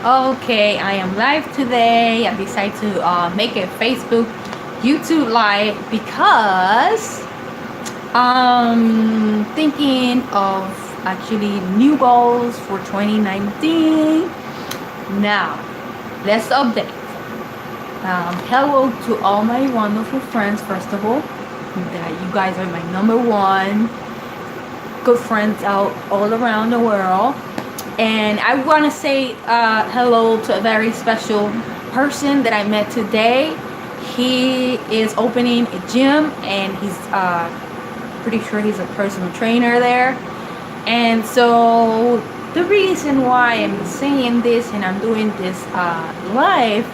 Okay, I am live today. I decided to make a Facebook, YouTube live because I'm thinking of actually new goals for 2019. Now, let's update. Hello to all my wonderful friends, first of all. That you guys are my number one good friends out all around the world. And I want to say hello to a very special person that I met today. He is opening a gym, and he's pretty sure he's a personal trainer there. And so the reason why I'm saying this and I'm doing this live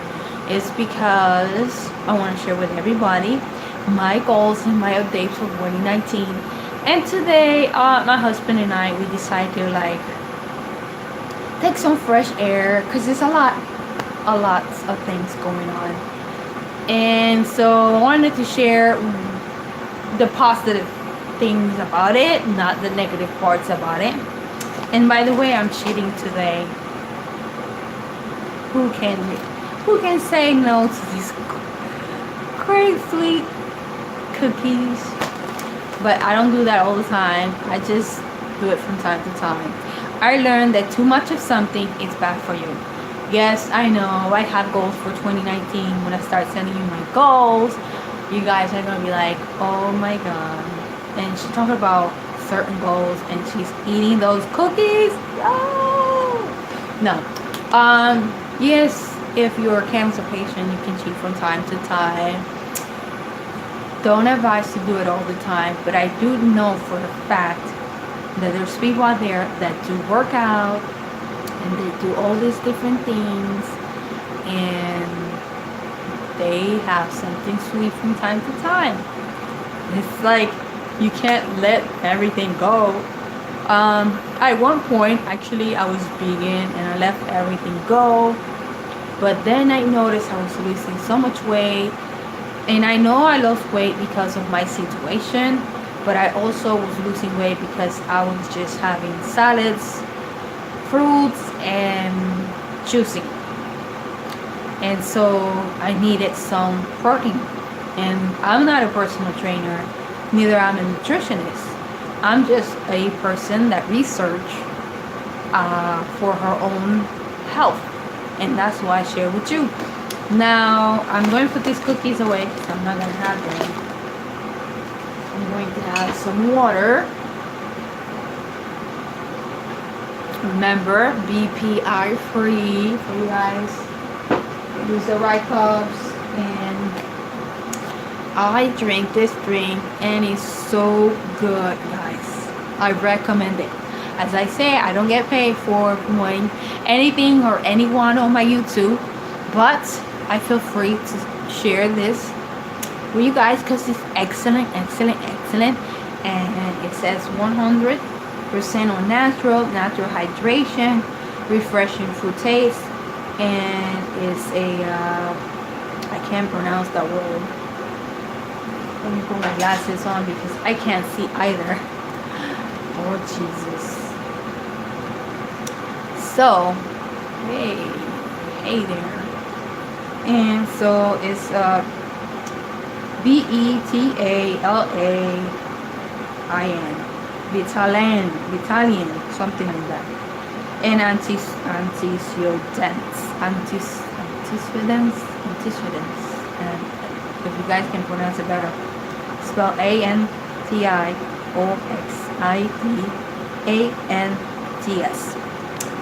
is because I want to share with everybody my goals and my updates for 2019. And today, my husband and I, we decided to like take some fresh air because there's a lot of things going on. And so I wanted to share the positive things about it, not the negative parts about it. And by the way, I'm cheating today. Who can who can say no to these great sweet cookies? But I don't do that all the time. I just do it from time to time. I learned that too much of something is bad for you. Yes, I know. I have goals for 2019. When I start sending you my goals, you guys are gonna be like, "Oh my god!" And she talked about certain goals, and she's eating those cookies. Oh no. Yes. If you're a cancer patient, you can cheat from time to time. Don't advise to do it all the time, but I do know for a fact that there's people out there that do work out and they do all these different things and they have something sweet from time to time. It's like you can't let everything go. At one point, actually, I was vegan and I let everything go, but then I noticed I was losing so much weight. And I know I lost weight because of my situation, but I also was losing weight because I was just having salads, fruits, and juicing. And so I needed some protein. And I'm not a personal trainer, neither I'm a nutritionist. I'm just a person that research for her own health. And that's why I share with you. Now, I'm going to put these cookies away because I'm not going to have them. I'm going to add some water. Remember, BPI free for you guys. Use the right cups. And I drink this drink and it's so good, guys. I recommend it. As I say, I don't get paid for promoting anything or anyone on my YouTube, but I feel free to share this with you guys because it's excellent, excellent, excellent. And it says 100% on natural hydration, refreshing fruit taste, and it's a I can't pronounce that word. Let me put my glasses on because I can't see either. Oh Jesus. So, hey there. And so it's Betalin, Vitalian, something like that. And antioxidants. And if you guys can pronounce it better, spell ANTIOXIDANTS.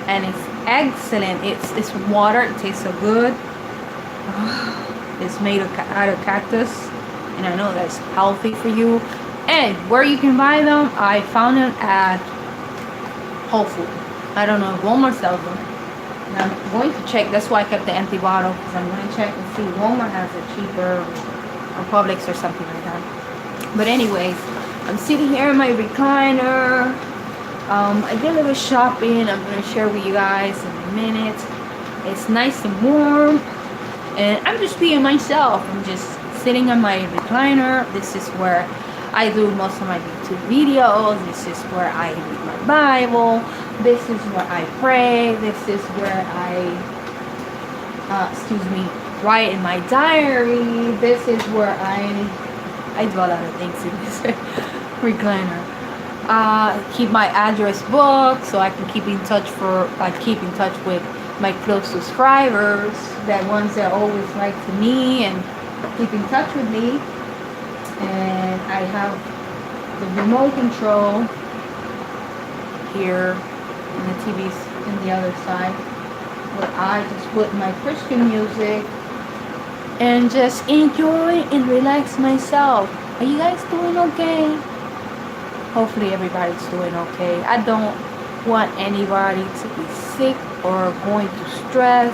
And it's excellent. It's water. It tastes so good. It's made out of cactus, and I know that's healthy for you. And where you can buy them, I found them at Whole Foods. I don't know if Walmart sells them. And I'm going to check. That's why I kept the empty bottle, because I'm going to check and see if Walmart has it cheaper, or Publix or something like that. But anyways, I'm sitting here in my recliner. I did a little shopping. I'm going to share with you guys in a minute. It's nice and warm. And I'm just being myself. I'm just sitting on my recliner. This is where I do most of my YouTube videos. This is where I read my Bible. This is where I pray. This is where I excuse me, write in my diary. This is where I do a lot of things in this recliner. Keep my address book so I can keep in touch with my close subscribers, that ones that always write to me and keep in touch with me. And I have the remote control here, and the TV's in the other side, where I just put my Christian music and just enjoy and relax myself. Are you guys doing okay? Hopefully everybody's doing okay. I don't want anybody to be sick or going through stress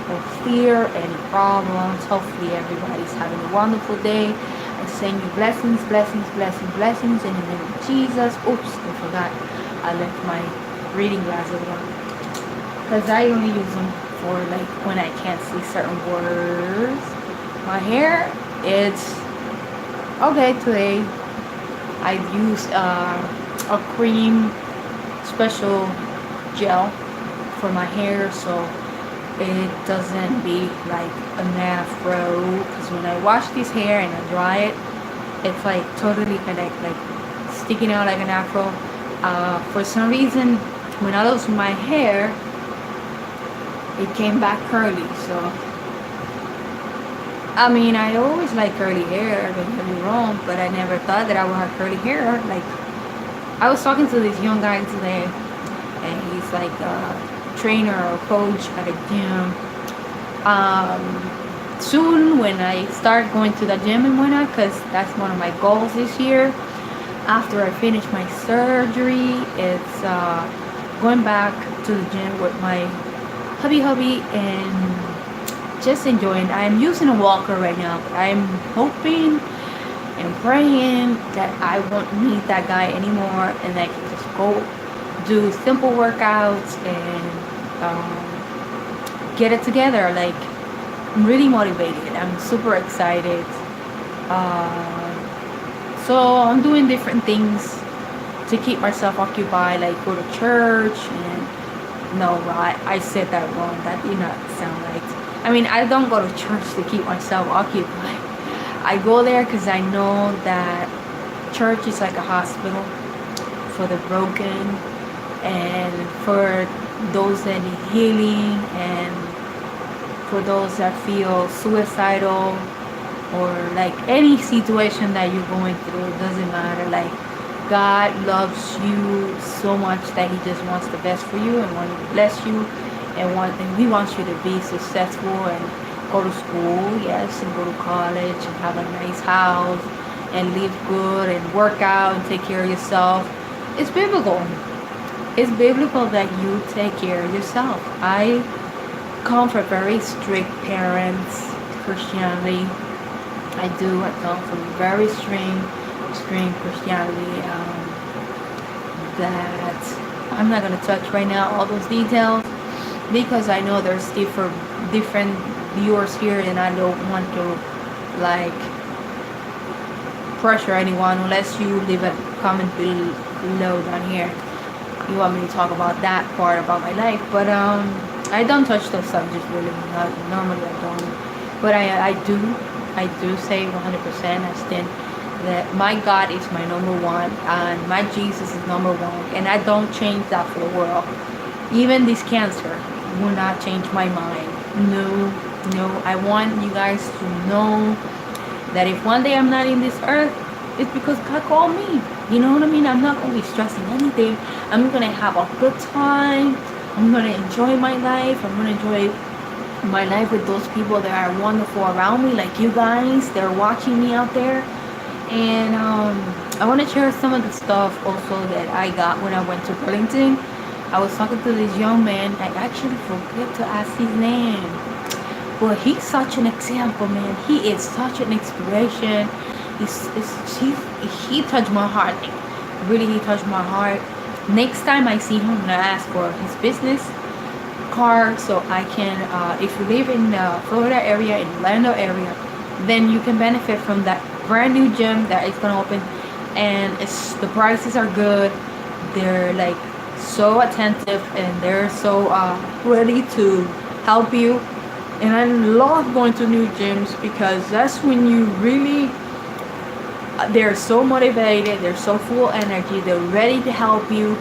or fear any problems. Hopefully everybody's having a wonderful day. I send you blessings, blessings, blessings, blessings in the name of Jesus. Oops, I forgot. I left my reading glasses on, because I only use them for like when I can't see certain words. My hair, it's okay today. I used a cream special gel for my hair, so it doesn't be like an afro. Because when I wash this hair and I dry it, it's like totally kind of like sticking out like an afro. For some reason, when I lost my hair, it came back curly. So I mean, I always like curly hair, don't get me wrong, but I never thought that I would have curly hair. Like, I was talking to this young guy today, and he's like a trainer or coach at a gym. Soon, when I start going to the gym and whatnot, because that's one of my goals this year, after I finish my surgery, it's going back to the gym with my hubby and just enjoying. I'm using a walker right now, but I'm hoping and praying that I won't need that guy anymore, and that I can just go do simple workouts and get it together. Like, I'm really motivated. I'm super excited. So I'm doing different things to keep myself occupied, like go to church. And no, I said that wrong. That did not sound right. I mean, I don't go to church to keep myself occupied. I go there because I know that church is like a hospital for the broken and for those that need healing, and for those that feel suicidal, or like any situation that you're going through. It doesn't matter. Like, God loves you so much that He just wants the best for you and wants to bless you, and He wants you to be successful and go to school, yes, and go to college and have a nice house and live good and work out and take care of yourself. It's biblical. It's biblical that you take care of yourself. I come from very strict parents, Christianity. I come from very extreme Christianity. That I'm not gonna touch right now all those details, because I know there's different viewers here, and I don't want to like pressure anyone unless you leave a comment below down here. You want me to talk about that part about my life, but I don't touch those subjects really. Normally I don't, but I do say 100%. I stand that my God is my number one and my Jesus is number one, and I don't change that for the world. Even this cancer will not change my mind. No, I want you guys to know that if one day I'm not in this earth, it's because God called me. You know what I mean? I'm not going to be stressing anything. I'm going to have a good time. I'm going to enjoy my life. I'm going to enjoy my life with those people that are wonderful around me, like you guys. They're watching me out there. And I want to share some of the stuff also that I got when I went to Burlington. I was talking to this young man. I actually forget to ask his name. But he's such an example, man. He is such an inspiration. He touched my heart. Like, really, he touched my heart. Next time I see him, I'm gonna ask for his business card, so I can, if you live in the Florida area, in Orlando area, then you can benefit from that brand new gym that is gonna open. And the prices are good. They're like so attentive, and they're so ready to help you. And I love going to new gyms because that's when you really, they're so motivated, they're so full of energy, they're ready to help you.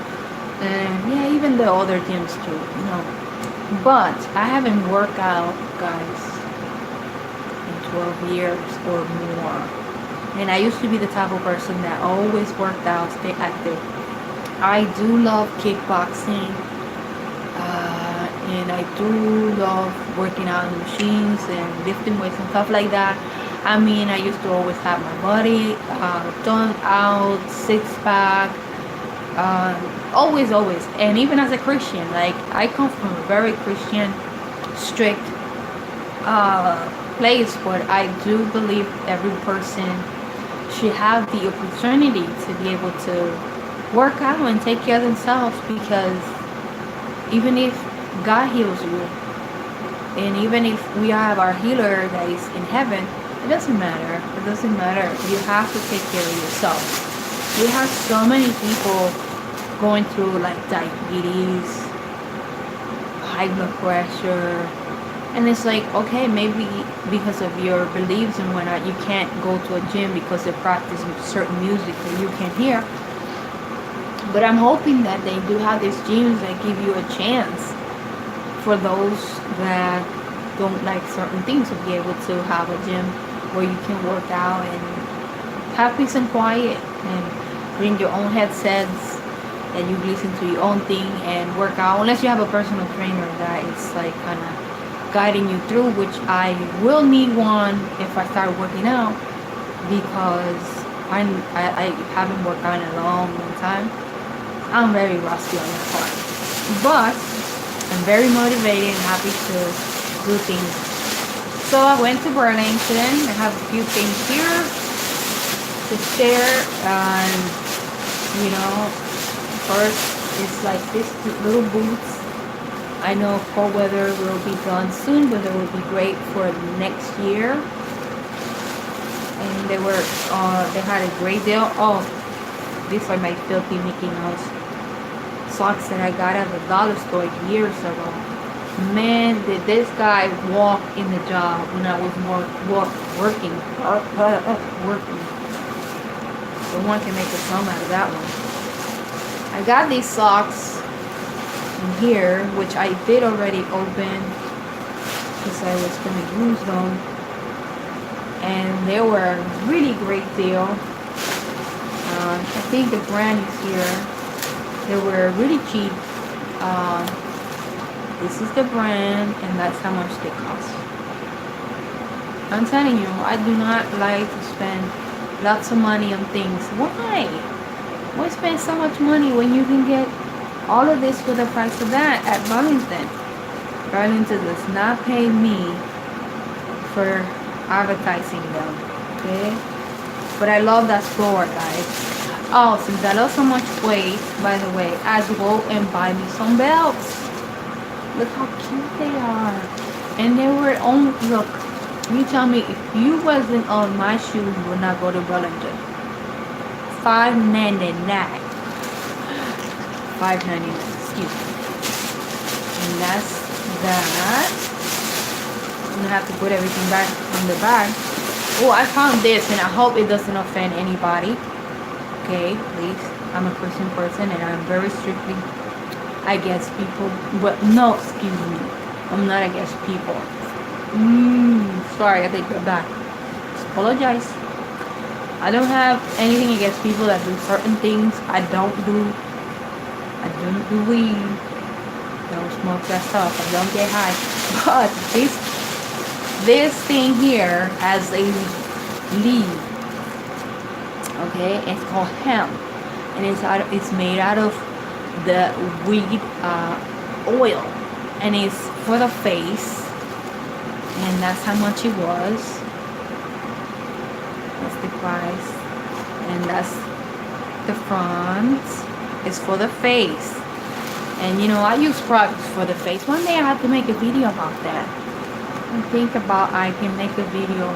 And yeah, even the other gyms too, you know. But I haven't worked out, guys, in 12 years or more. And I used to be the type of person that always worked out, stay active. I do love kickboxing, and I do love working out in machines and lifting weights and stuff like that. I mean, I used to always have my body done out, six pack, always. And even as a Christian, like I come from a very Christian, strict place, but I do believe every person should have the opportunity to be able to work out and take care of themselves, because even if God heals you, and even if we have our healer that is in heaven, it doesn't matter. It doesn't matter. You have to take care of yourself. We have so many people going through like diabetes, high blood pressure, and it's like, okay, maybe because of your beliefs and whatnot, you can't go to a gym because they practice certain music that you can't hear. But I'm hoping that they do have these gyms that give you a chance for those that don't like certain things, to be able to have a gym where you can work out and have peace and quiet, and bring your own headsets and you listen to your own thing and work out, unless you have a personal trainer that is like kind of guiding you through, which I will need one if I start working out, because I haven't worked out in a long time. I'm very rusty on that part, but I'm very motivated and happy to do things. So I went to Burlington. I have a few things here to share, and you know, first it's like this little boots. I know cold weather will be gone soon, but it will be great for next year. And they had a great deal. Oh, these are my filthy Mickey Mouse socks that I got at the dollar store years ago. Man, did this guy walk in the job when I was working. Working. Someone can make a song out of that one. I got these socks in here, which I did already open because I was going to use them. And they were a really great deal. I think the brand is here. They were really cheap. This is the brand, and that's how much they cost. I'm telling you, I do not like to spend lots of money on things. Why? Why spend so much money when you can get all of this for the price of that at Burlington? Burlington does not pay me for advertising them, okay? But I love that store, guys. Oh, since I lost so much weight, by the way, I go and buy me some belts. Look how cute they are. And they were on, look, you tell me, if you wasn't on my shoes, you would not go to Burlington. $5.99. $5.99, excuse me. And that's that. I'm gonna have to put everything back on the bag. Oh, I found this, and I hope it doesn't offend anybody. Okay, please. I'm a Christian person, and I'm very strictly against people. But no, excuse me. I'm not against people. Sorry, I take that back. Just apologize. I don't have anything against people that do certain things. I don't do weed. I don't smoke that stuff. I don't get high. But this thing here has a leaf. Okay, it's called hemp, and it's made out of the weed oil, and it's for the face, and that's how much it was. That's the price, and that's the front. It's for the face, and you know, I use products for the face. One day I have to make a video about that. And think about, I can make a video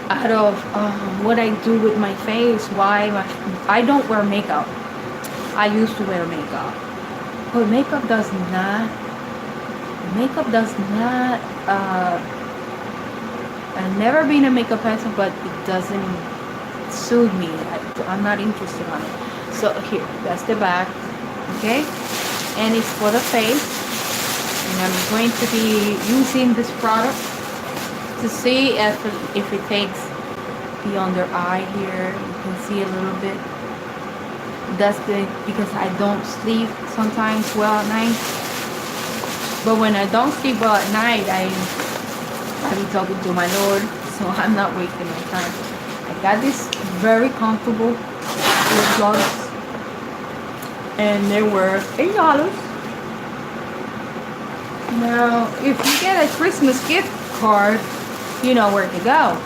out of what I do with my face. I don't wear makeup. I used to wear makeup, but makeup does not Makeup does not, I've never been a makeup pencil, but it doesn't suit me. I'm not interested on it. So here, that's the back, okay? And it's for the face. And I'm going to be using this product to see if it takes the under eye here. You can see a little bit. That's because I don't sleep sometimes well at night. But when I don't sleep well at night, I be talking to my Lord, so I'm not wasting my time. I got this very comfortable earplugs, and they were $8. Now, if you get a Christmas gift card, you know where to go.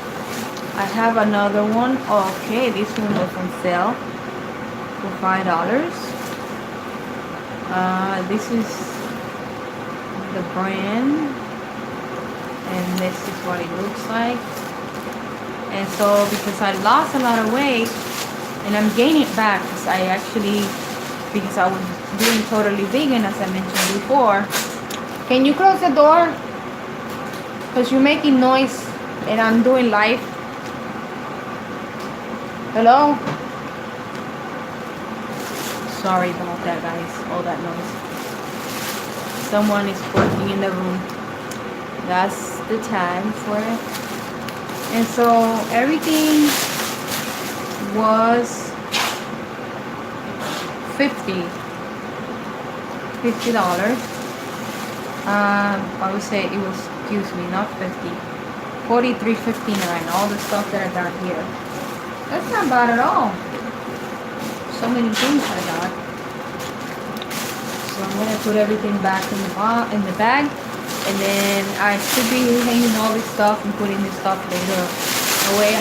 I have another one. Okay, this one was on sale for $5. This is the brand, and this is what it looks like. And so, because I lost a lot of weight, and I'm gaining it back, because I was doing totally vegan, as I mentioned before. Can you close the door? Because you're making noise, and I'm doing live. Hello? Sorry about that, guys, all that noise. Someone is working in the room. That's the tag for it. And so everything was $50. I would say it was, excuse me, not 50. $43.59. All the stuff that I got here. That's not bad at all. So many things I got. So I'm gonna put everything back in the bag, and then I should be hanging all this stuff and putting this stuff later away. I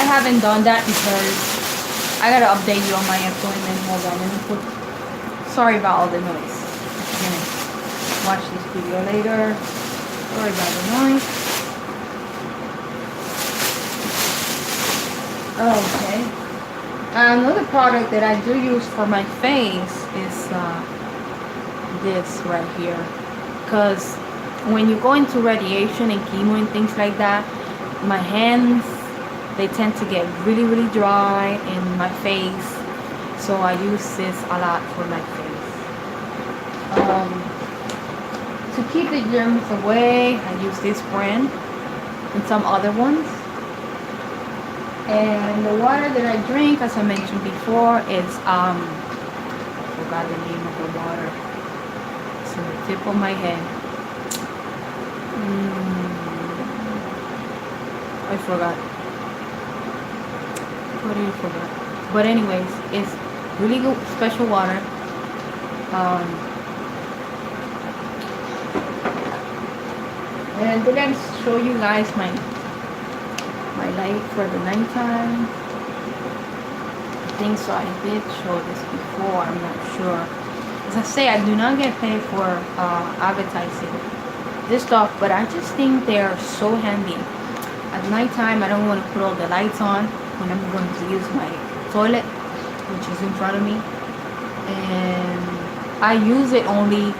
haven't done that because I gotta update you on my appointment. Hold on, let me put. Sorry about all the noise. I'm gonna watch this video later. Sorry about the noise. Okay. Another product that I do use for my face is this right here, because when you go into radiation and chemo and things like that, my hands, they tend to get really dry in my face, so I use this a lot for my face. To keep the germs away, I use this brand and some other ones. And the water that I drink, as I mentioned before, is I forgot the name of the water. It's on the tip of my head. I forgot. Totally forgot. But anyways, it's really good special water. And then I'll show you guys my light for the nighttime. I think so. I did show this before. I'm not sure. As I say, I do not get paid for advertising this stuff, but I just think they're so handy. At nighttime, I don't want to put all the lights on when I'm going to use my toilet, which is in front of me. And I use it only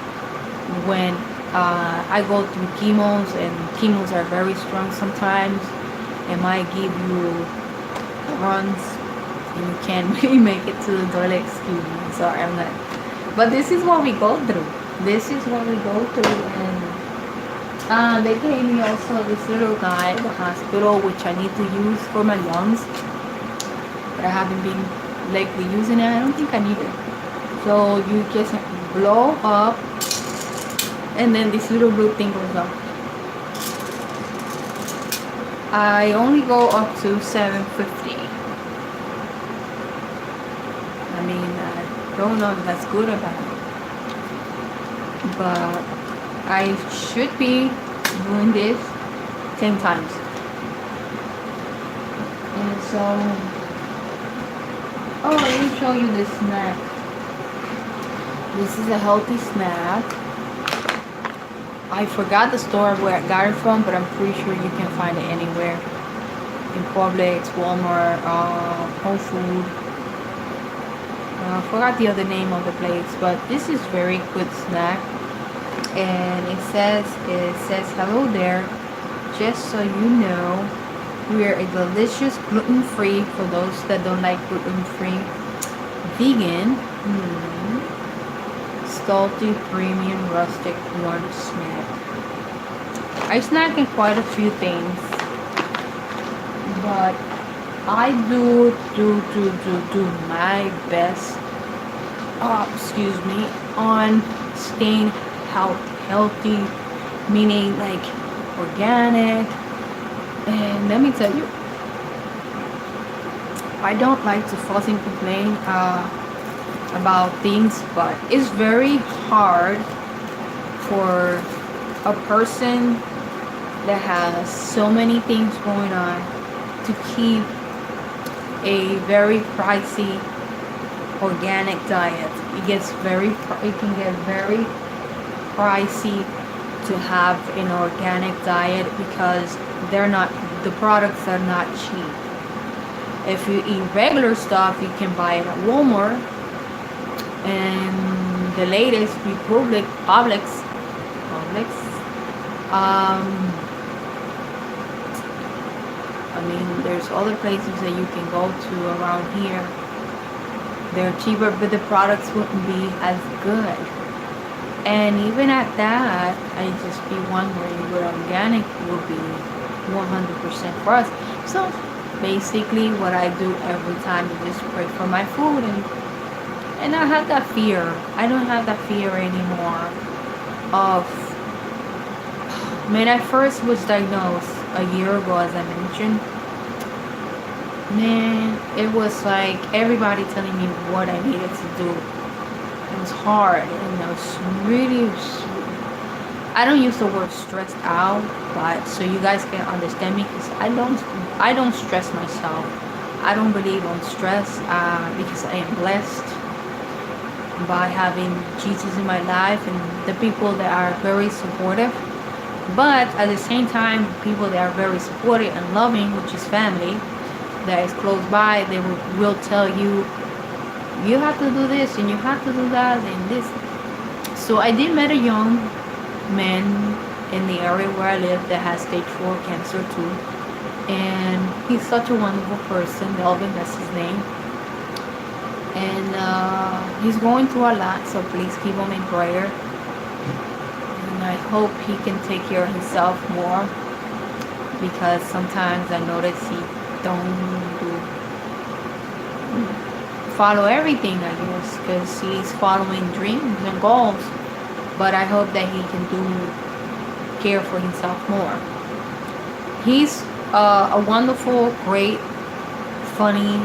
when I go through chemos, and chemos are very strong sometimes. It might give you runs and you can't really make it to the toilet. Excuse me, sorry, I'm not. But this is what we go through. This is what we go through. And they gave me also this little guy at the hospital, which I need to use for my lungs. But I haven't been lately using it. I don't think I need it. So you just blow up, and then this little blue thing goes up. I only go up to 750. I mean, I don't know if that's good or bad, but I should be doing this 10 times. And so, let me show you this snack. This is a healthy snack. I forgot the store where I got it from, but I'm pretty sure you can find it anywhere. In Publix, Walmart, Whole Food. I forgot the other name of the place, but this is very good snack. And it says hello there. Just so you know, we are a delicious gluten-free for those that don't like gluten-free, vegan, salty premium rustic lunch snack. I snack in quite a few things, but I do my best, excuse me, on staying healthy, meaning like organic. And let me tell you, I don't like to fuss and complain about things, but it's very hard for a person that has so many things going on to keep a very pricey organic diet. It can get very pricey to have an organic diet because the products are not cheap. If you eat regular stuff, you can buy it at Walmart, and the latest Publix. I mean, there's other places that you can go to around here. They're cheaper, but the products wouldn't be as good. And even at that, I just be wondering what organic would be 100% for us. So basically, what I do every time is just pray for my food, and I have that fear. I don't have that fear anymore of. When I first was diagnosed a year ago, as I mentioned, man, it was like everybody telling me what I needed to do. It was hard, and I was really. I don't use the word stressed out, but so you guys can understand me, because I don't stress myself. I don't believe on stress because I am blessed by having Jesus in my life and the people that are very supportive. But at the same time, people that are very supportive and loving, which is family, that is close by, they will tell you, you have to do this and you have to do that and this. So I did meet a young man in the area where I live that has stage 4 cancer too. And he's such a wonderful person. Delvin, that's his name. And he's going through a lot, so please keep him in prayer. And I hope he can take care of himself more, because sometimes I notice he don't follow everything, I guess, because he's following dreams and goals. But I hope that he can care for himself more. He's a wonderful, great, funny,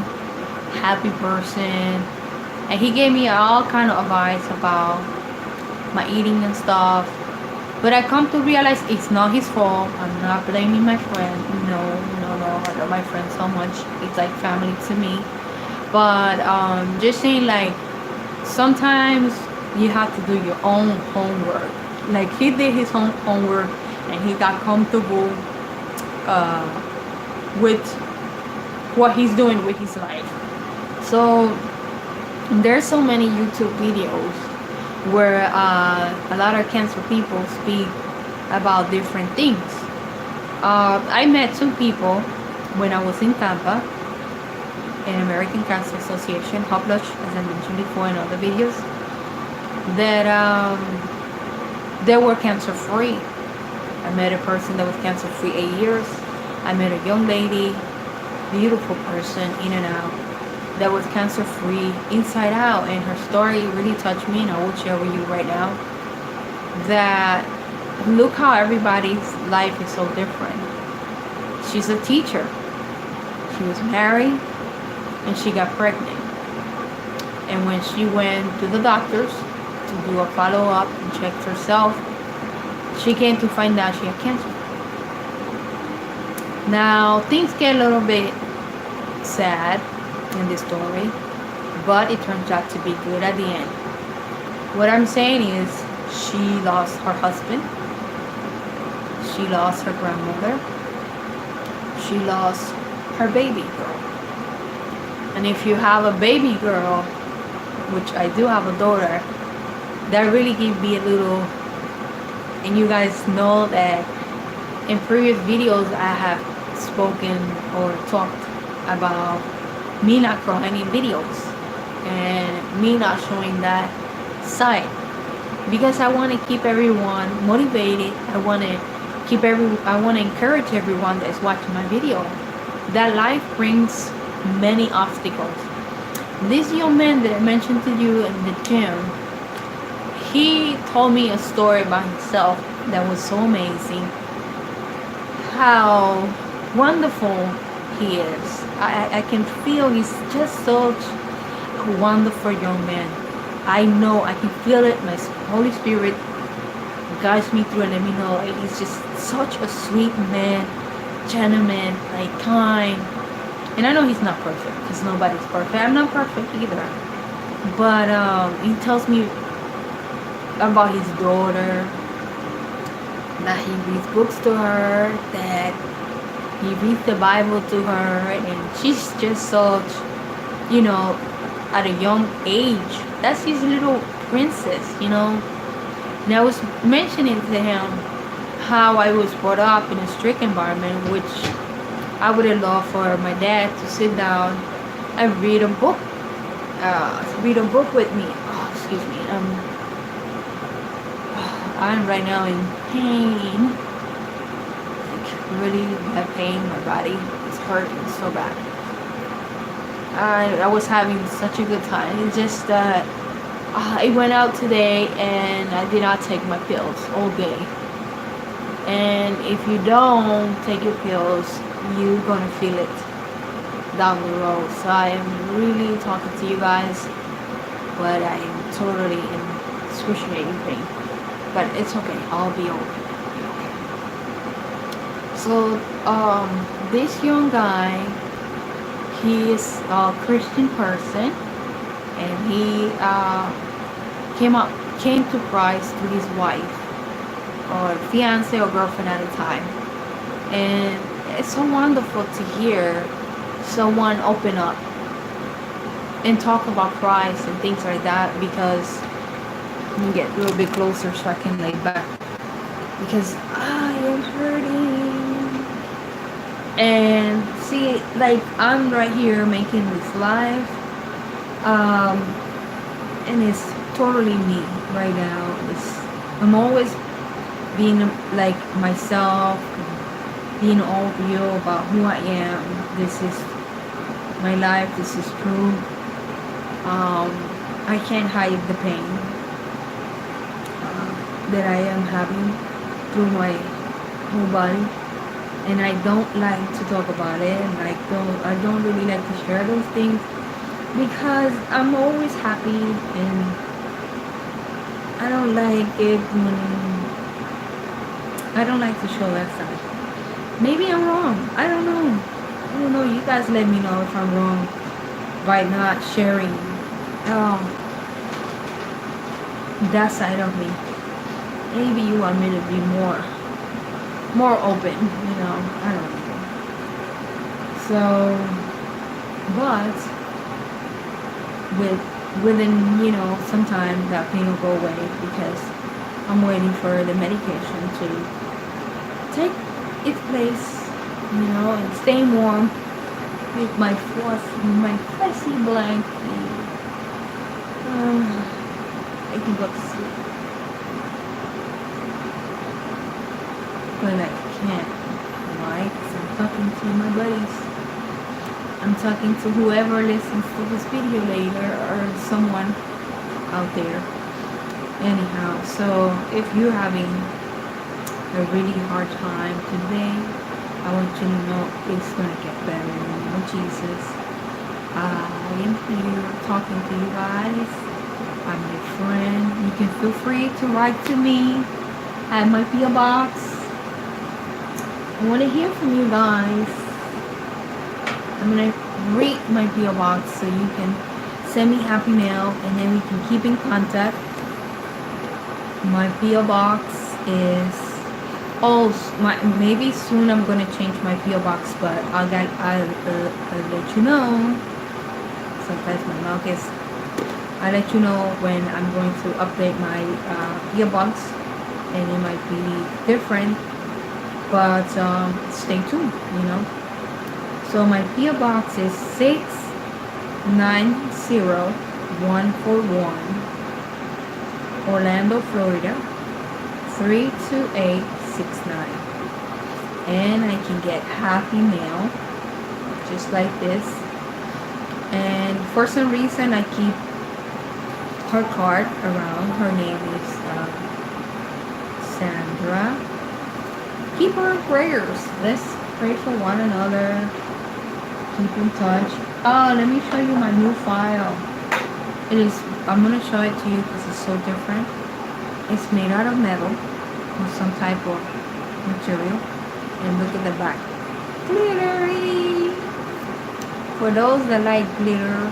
happy person, and he gave me all kind of advice about my eating and stuff. But I come to realize it's not his fault. I'm not blaming my friend. No. I love my friend so much. It's like family to me. But just saying, like, sometimes you have to do your own homework. Like, he did his own homework and he got comfortable with what he's doing with his life. So there's so many YouTube videos where a lot of cancer people speak about different things. I met 2 people when I was in Tampa, in American Cancer Association, Hoplush, as I mentioned before in other videos, that they were cancer free. I met a person that was cancer free 8 years. I met a young lady, beautiful person, in and out, that was cancer free inside out, and her story really touched me, and I will share with you right now that look how everybody's life is so different. She's a teacher. She was married and she got pregnant, and when she went to the doctors to do a follow-up and checked herself, she came to find out she had cancer. Now things get a little bit sad in this story, but it turns out to be good at the end. What I'm saying is, she lost her husband, she lost her grandmother, she lost her baby girl. And if you have a baby girl, which I do have a daughter, that really gave me a little And you guys know that in previous videos I have spoken or talked about me not crying in videos and me not showing that side, because I want to keep everyone motivated. I want to encourage everyone that's watching my video that life brings many obstacles. This young man that I mentioned to you in the gym, he told me a story about himself that was so amazing. How wonderful he is. I can feel he's just such a wonderful young man. I know, I can feel it. My Holy Spirit guides me through and let me know, like, he's just such a sweet man, gentleman, like kind. And I know he's not perfect, because nobody's perfect. I'm not perfect either. But he tells me about his daughter, that he reads books to her, that he reads the Bible to her, and she's just such, you know, at a young age. That's his little princess. And I was mentioning to him how I was brought up in a strict environment, which I would have loved for my dad to sit down and read a book with me. Oh, excuse me. I'm right now in pain, like really bad pain. My body is hurting so bad. I was having such a good time. It's just that I went out today and I did not take my pills all day. And if you don't take your pills, you're gonna feel it down the road. So I am really talking to you guys, but I am totally in excruciating pain. But it's okay. I'll be okay. So this young guy, he is a Christian person, and he came to Christ with his wife or fiance or girlfriend at the time. And it's so wonderful to hear someone open up and talk about Christ and things like that, because you get a little bit closer so I can lay back, because I am hurting. And see, like, I'm right here making this live, and it's totally me right now. I'm always being like myself, being all real about who I am. This is my life. This is true. I can't hide the pain that I am having through my whole body, and I don't like to talk about it, and I don't really like to share those things, because I'm always happy, and I don't like it when I don't like to show that side. Maybe I'm wrong. I don't know. You guys let me know if I'm wrong by not sharing that side of me. Maybe you want me to be more open, I don't know. So, but within some time, that pain will go away, because I'm waiting for the medication to take its place, and staying warm with my fuzzy blanket. I can go to sleep, but I can't. Why? Because I'm talking to my buddies. I'm talking to whoever listens to this video later, or someone out there. Anyhow, so if you're having a really hard time today, I want you to know it's going to get better in the name of Jesus. I am here talking to you guys. I'm your friend. You can feel free to write to me at my P.O. Box. I want to hear from you guys. I'm going to read my P.O. Box so you can send me happy mail, and then we can keep in contact. My P.O. Box is maybe soon I'm gonna change my P.O. Box, but I'll let you know. Sometimes my mouth I'll let you know when I'm going to update my P.O. Box. and it might be different, but stay tuned, you know. So my PO box is 690-141, Orlando, Florida 32869, and I can get Happy Mail just like this. And for some reason I keep her card around. Her name is Sandra. Keep her in prayers. Let's pray for one another. Keep in touch. Oh, let me show you my new file. I'm gonna show it to you because it's so different. It's made out of metal or some type of material. And look at the back. Glittery! For those that like glitter.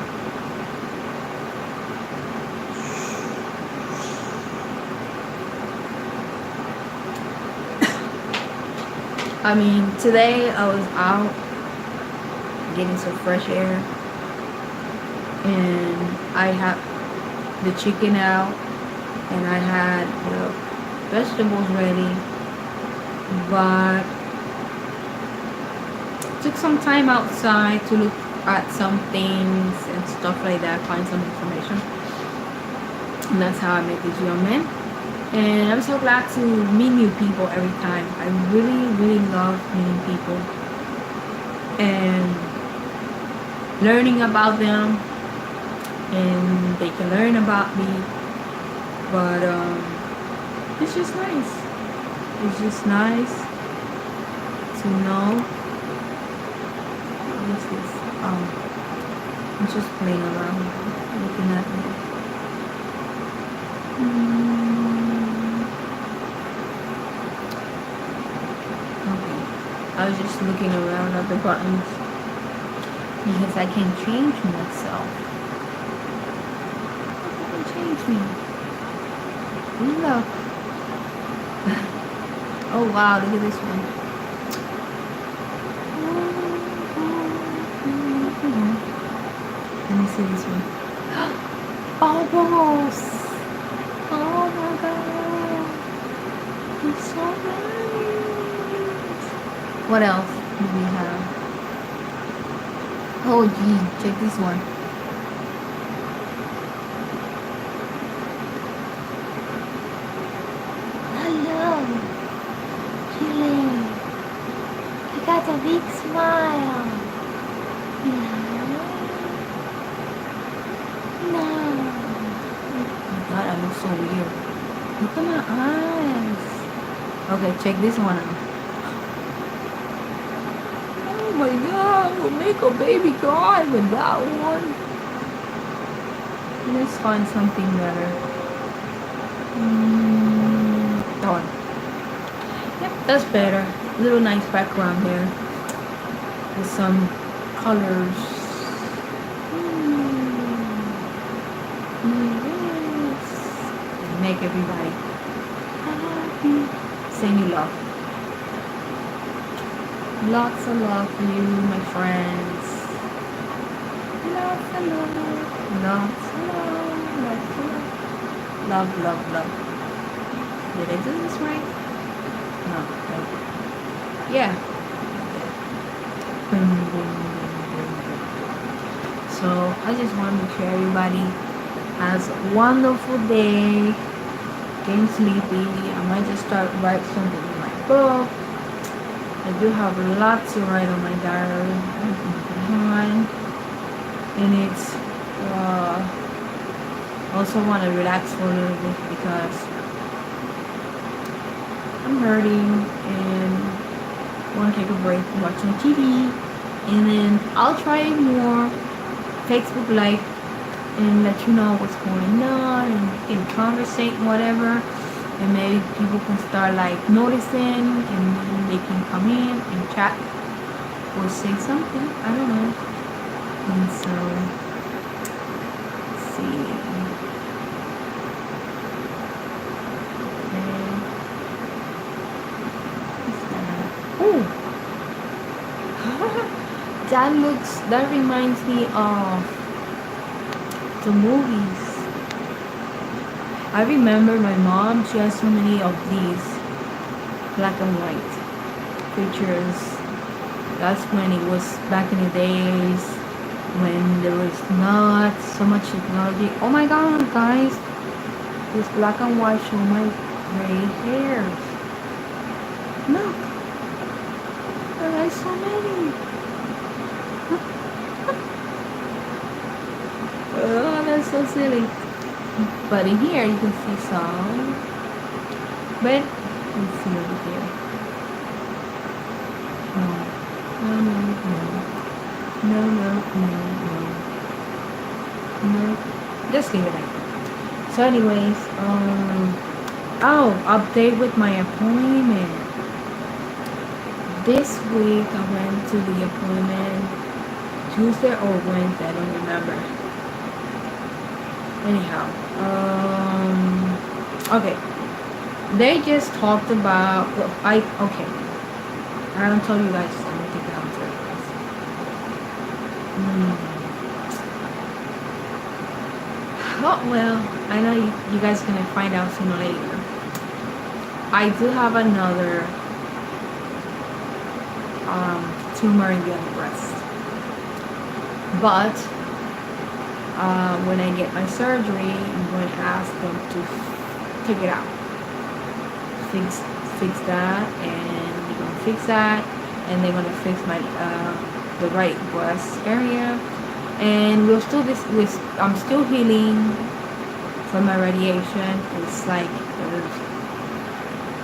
I mean, today I was out getting some fresh air, and I had the chicken out, and I had the vegetables ready, but took some time outside to look at some things and stuff like that, find some information, and that's how I met this young man. And I'm so glad to meet new people every time. I really, really love meeting people and learning about them, and they can learn about me. But it's just nice. It's just nice to know. What is this? I'm just playing around, looking at me. Okay, I was just looking around at the buttons because I can change myself. I can change me. Look. Oh wow, look at this one. Let me see this one. Almost. Oh my god. It's so nice. What else do we have? Oh gee, check this one. Hello. Chilling. You got a big smile. Yeah. No. Oh my god, I look so weird. Look at my eyes. Okay, check this one out. Oh my god, we'll make a baby cry with that one. Let's find something better. That one. Yep, that's better. Little nice background there with some colors. Yes. Make everybody happy. Send you love. Lots of love for you, my friends. Lots of love. Lots of love. Lots of love. Love, love, love. Did I do this right? No. Yeah. Boom, boom, boom, boom, boom. So I just want to make sure everybody has a wonderful day. Getting sleepy. I might just start write something in my book. I do have lots to write on my diary. And it's also want to relax for a little bit because I'm hurting and want to take a break from watching TV. And then I'll try more Facebook Live and let you know what's going on and conversate and whatever. And maybe people can start like noticing and they can come in and chat or say something. I don't know. And so, let's see. Okay. Oh, that reminds me of the movies. I remember my mom, she has so many of these black and white pictures. That's when it was back in the days when there was not so much technology. Oh my god, guys, this black and white show my gray hairs. Look, there are so many. Oh, that's so silly. But in here you can see some. But let's see over here. No, no, no, no, no, no, no, no. Just leave it like that. So, anyways, oh, update with my appointment. This week I went to the appointment Tuesday or Wednesday, I don't remember. Anyhow, okay. They just talked about, well, okay. I don't tell you guys, I'm gonna take it out to you guys. Oh, well, I know you guys are gonna find out sooner or later. I do have another tumor in the other breast. But when I get my surgery, I'm going to ask them to take it out, fix that, and they're going to fix that, and they're going to fix my the right breast area, and I'm still healing from my radiation. It's like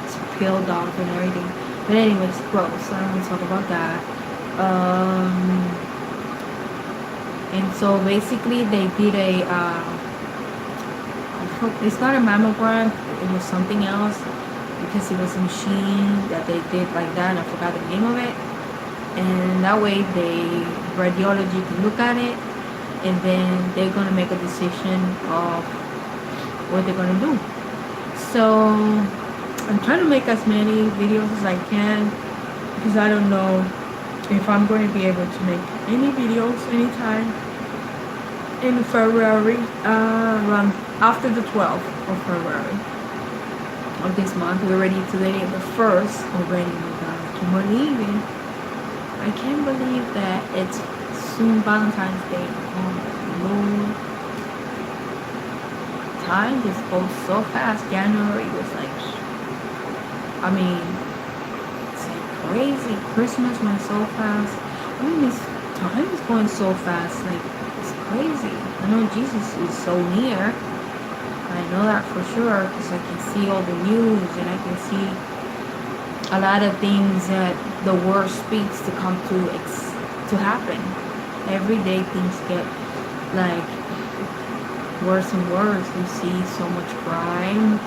it's peeled off and everything. But anyways, gross. I don't want to talk about that. And so basically they did it's not a mammogram, it was something else, because it was a machine that they did like that, and I forgot the name of it. And that way radiology can look at it, and then they're going to make a decision of what they're going to do. So I'm trying to make as many videos as I can, because I don't know if I'm going to be able to make any videos anytime in February, around after the 12th of February of this month. We're already today the 1st already. My God, I can't believe it. I can't believe that it's soon Valentine's Day. Oh my Lord. Time just goes so fast. January was like, I mean, it's like crazy. Christmas went so fast. I mean, this time is going so fast. Like, it's crazy. I know Jesus is so near. I know that for sure, because I can see all the news, and I can see a lot of things that the world speaks to come to happen. Every day things get like worse and worse. We see so much crime,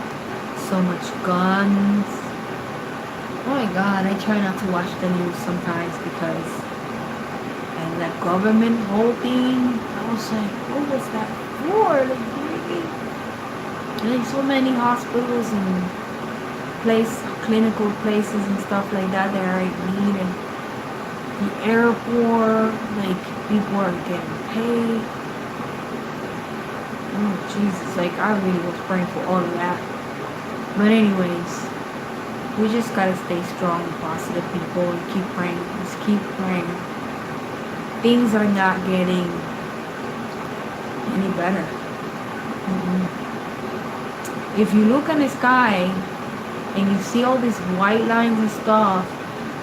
so much guns. Oh my God, I try not to watch the news sometimes, because and that government whole thing, I was like, what was that for? Like, really? And like so many hospitals and clinical places and stuff like that are in need, and the airport, like people are getting paid. Oh Jesus, like I really was praying for all of that. But anyways, we just gotta stay strong and positive, people, and keep praying. Just keep praying. Things are not getting any better. If you look in the sky and you see all these white lines and stuff,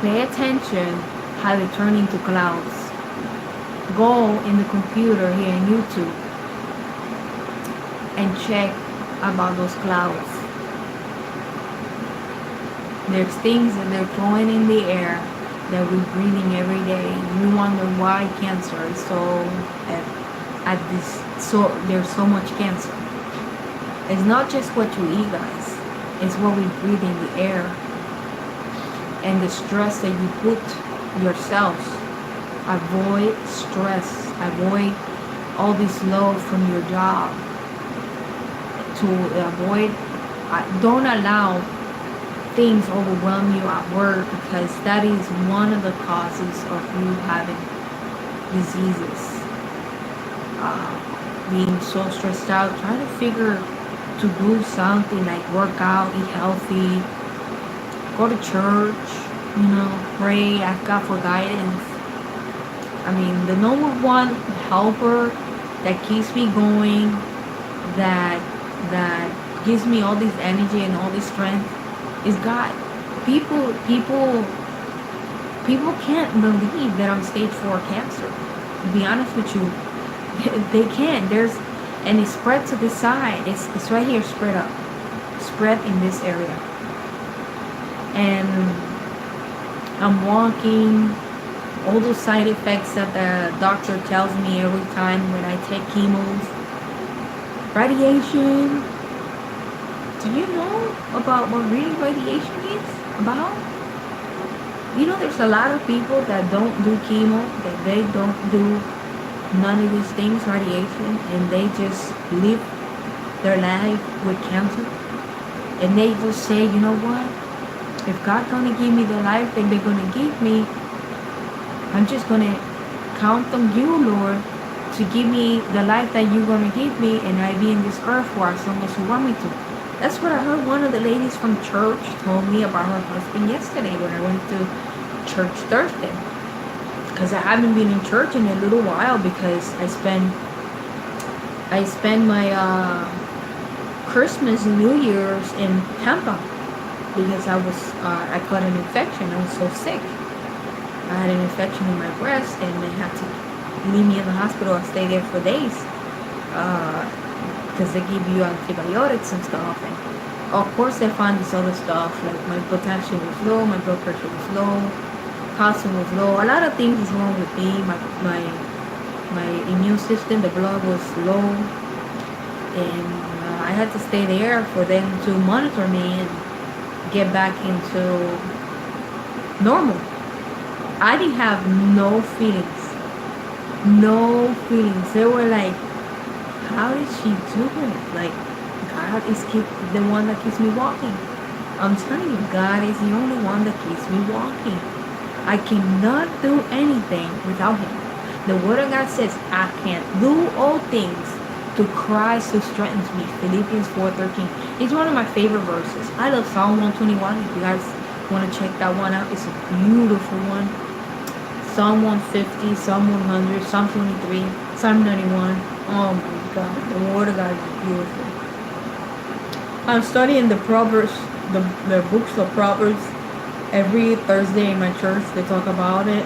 pay attention how they turn into clouds. Go in the computer here in YouTube and check about those clouds. There's things that they're throwing in the air that we're breathing every day. We wonder why cancer is there's so much cancer. It's not just what you eat, guys. It's what we breathe in the air. And the stress that you put yourselves. Avoid stress. Avoid all this load from your job. Don't allow things overwhelm you at work, because that is one of the causes of you having diseases. Being so stressed out, trying to figure to do something like work out, eat healthy, go to church, pray, ask God for guidance. I mean, the number one helper that keeps me going, that gives me all this energy and all this strength is God. People can't believe that I'm stage 4 cancer. To be honest with you, they can't. And it spread to this side. It's right here, spread up, spread in this area, and I'm walking. All those side effects that the doctor tells me every time when I take chemos, radiation. Do you know about what really radiation is about? There's a lot of people that don't do chemo, that they don't do none of these things, radiation, and they just live their life with cancer. And they just say, you know what? If God's gonna give me the life that they're gonna give me, I'm just gonna count on you, Lord, to give me the life that you're gonna give me, and I be in this earth for as long as you want me to. That's what I heard one of the ladies from church told me about her husband yesterday when I went to church Thursday. Because I haven't been in church in a little while because I spend my Christmas and New Year's in Tampa because I caught an infection. I was so sick. I had an infection in my breast and they had to leave me in the hospital. I stayed there for days because they give you antibiotics and stuff. And of course they found this other stuff, like my potassium was low, my blood pressure was low, calcium was low. A lot of things is wrong with me. My immune system, the blood was low, and I had to stay there for them to monitor me and get back into normal. I didn't have no feelings. No feelings. They were like, how did she do it? Like, God is the one that keeps me walking. I'm telling you, God is the only one that keeps me walking. I cannot do anything without Him. The Word of God says, I can do all things through Christ who strengthens me. Philippians 4:13. It's one of my favorite verses. I love Psalm 121. If you guys want to check that one out, it's a beautiful one. Psalm 150, Psalm 100, Psalm 23, Psalm 91. Oh my God, the Word of God is beautiful. I'm studying the Proverbs, the books of Proverbs. Every Thursday in my church, they talk about it,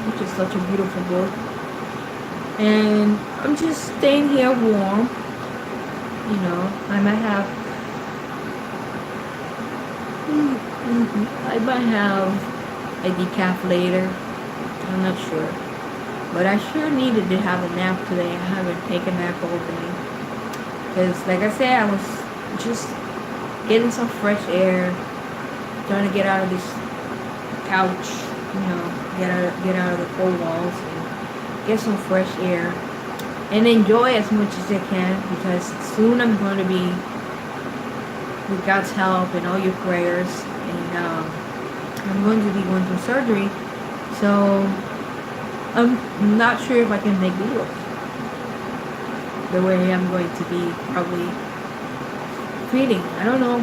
which is such a beautiful book. And I'm just staying here warm. I might have a decaf later. I'm not sure. But I sure needed to have a nap today. I haven't taken a nap all day. Because, like I said, I was just getting some fresh air. Trying to get out of this couch. Get out of the four walls. And get some fresh air. And enjoy as much as I can. Because soon I'm going to be, with God's help and all your prayers. And I'm going to be going through surgery. So I'm not sure if I can make videos the way I'm going to be probably feeling. I don't know.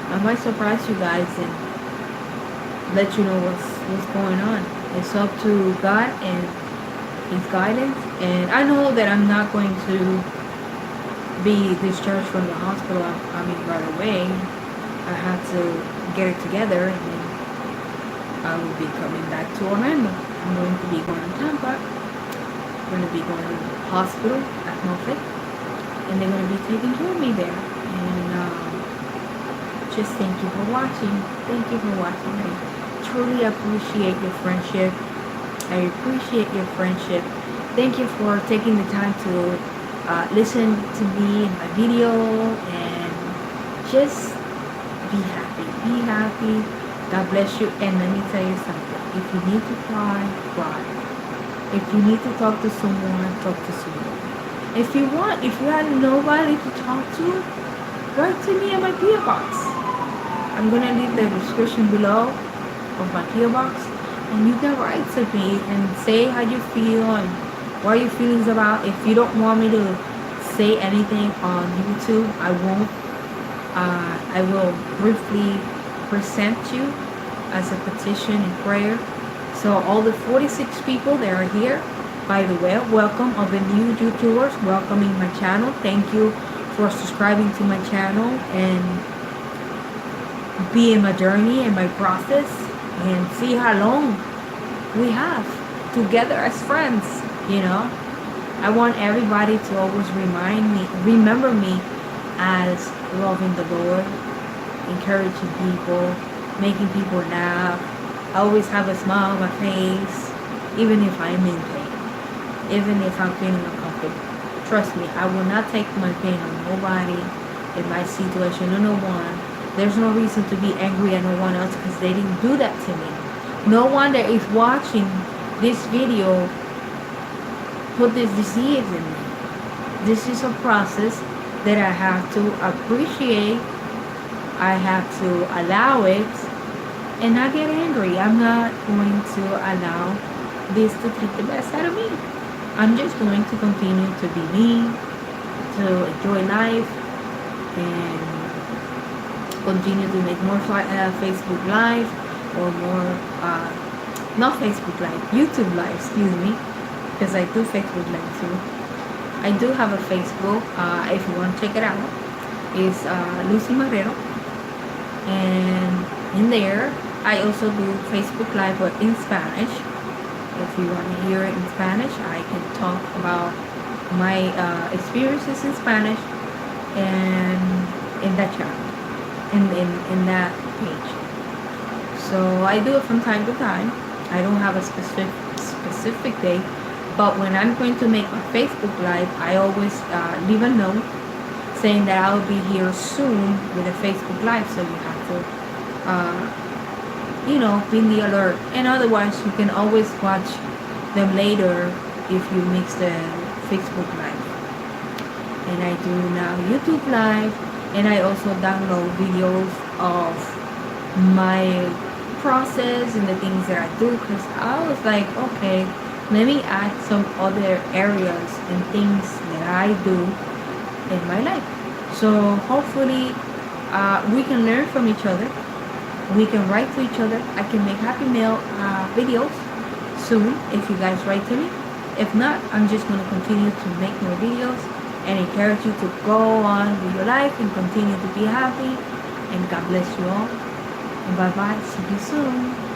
I might surprise you guys and let you know what's going on. It's up to God and His guidance. And I know that I'm not going to be discharged from the hospital. Right away. I have to get it together and then I will be coming back to Orlando. I'm going to be going to Tampa. I'm going to be going to the hospital at Moffett. And they're going to be taking care of me there. And just thank you for watching. Thank you for watching. I truly appreciate your friendship. I appreciate your friendship. Thank you for taking the time to listen to me in my video. And just be happy. Be happy. God bless you. And let me tell you something. If you need to cry, cry. If you need to talk to someone, talk to someone. If you had nobody to talk to, write to me at my PO box. I'm going to leave the description below of my PO box. And you can write to me and say how you feel and what your feelings about. If you don't want me to say anything on YouTube. I won't. I will briefly present you as a petition and prayer. So all the 46 people that are here, by the way, welcome. All the new YouTubers, welcoming my channel. Thank you for subscribing to my channel and be in my journey and my process and see how long we have together as friends, you know. I want everybody to always remember me as loving the Lord, encouraging people, making people laugh. I always have a smile on my face, even if I'm in pain, even if I'm feeling uncomfortable. Trust me, I will not take my pain on nobody, in my situation, on no one. There's no reason to be angry at no one else because they didn't do that to me. No one that is watching this video put this disease in me. This is a process that I have to appreciate. I have to allow it and not get angry. I'm not going to allow this to take the best out of me. I'm just going to continue to be me, to enjoy life, and continue to make more Facebook Live or more, not Facebook Live, YouTube Live, excuse me, because I do Facebook Live too. I do have a Facebook, if you want to check it out. It's Lucy Marrero, and in there I also do Facebook Live but in Spanish. If you want to hear it in Spanish, I can talk about my experiences in Spanish and in that channel, in that page. So I do it from time to time. I don't have a specific day, but when I'm going to make a Facebook Live, I always leave a note saying that I will be here soon with a Facebook Live, so you have to be in the alert. And otherwise, you can always watch them later if you mix the Facebook Live. And I do now YouTube Live, and I also download videos of my process and the things that I do, because I was like, okay, let me add some other areas and things that I do in my life. So hopefully we can learn from each other. We can write to each other. I can make Happy Mail videos soon if you guys write to me. If not, I'm just going to continue to make more videos and encourage you to go on with your life and continue to be happy. And God bless you all. And bye bye. See you soon.